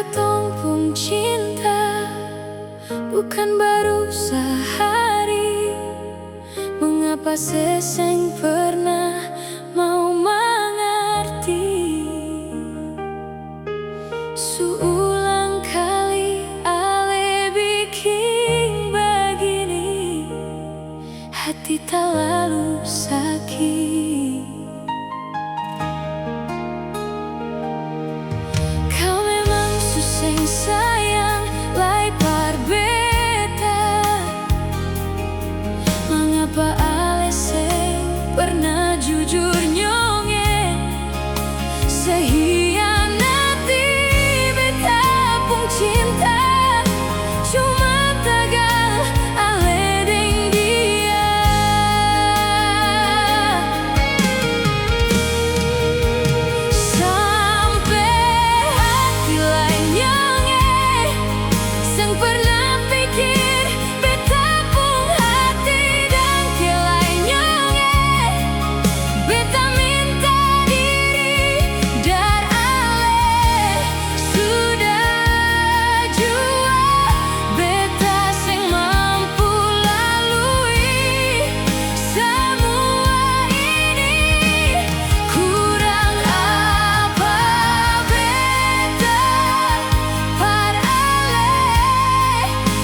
katong pung cinta bukan baru sehari. Mengapa seseng pernah mau mengerti? Seulang kali ale bikin begini, hati tak lalu sakit. Kau memang suseng sayang, lai par beta. Mengapa ale seng pernah jujur nyonge? Sehianati beta pung cinta, cuma tagal ale deng dia. Sampai hati lain nyonge, seng pernah pikir beta pung hati dan ke lain nyonge. Beta minta diri dar ale, sudah jua beta seng mampu lalui semua ini. Kurang apa beta par ale,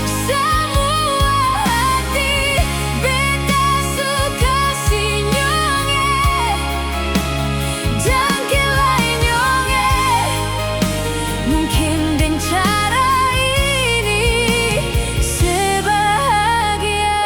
semua hati beta suka si nyonge dan ke lain nyonge. Mungkin dengan cara ini sebahagia.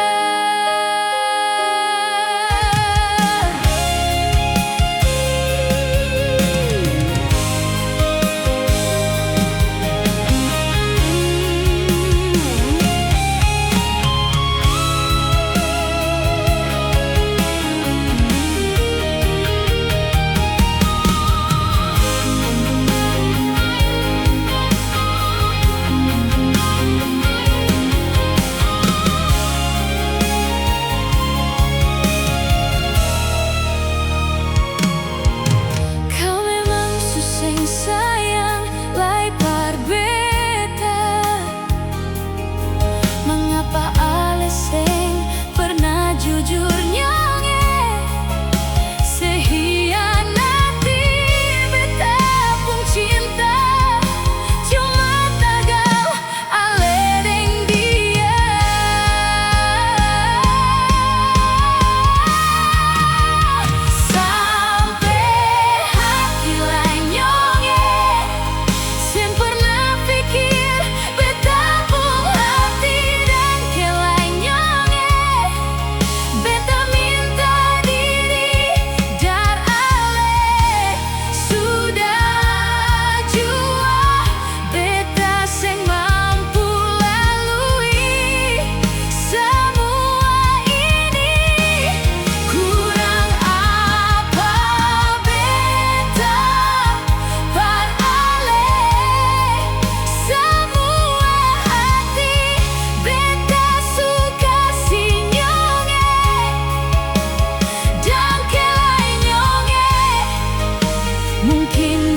Kau memang suseng sayang, lai par beta. Mengapa ale seng pernah jujur nyonge? Sehianati beta pung cinta, cuma tagal ale deng dia. Sampai hati lain nyonge, seng pernah pikir beta pung hati dan ke lain nyonge. Beta minta diri dar ale, sudah jua beta seng mampu lalui semua ini. Kurang apa beta par ale, semua hati beta suka si nyonge dan ke lain nyonge. Mungkin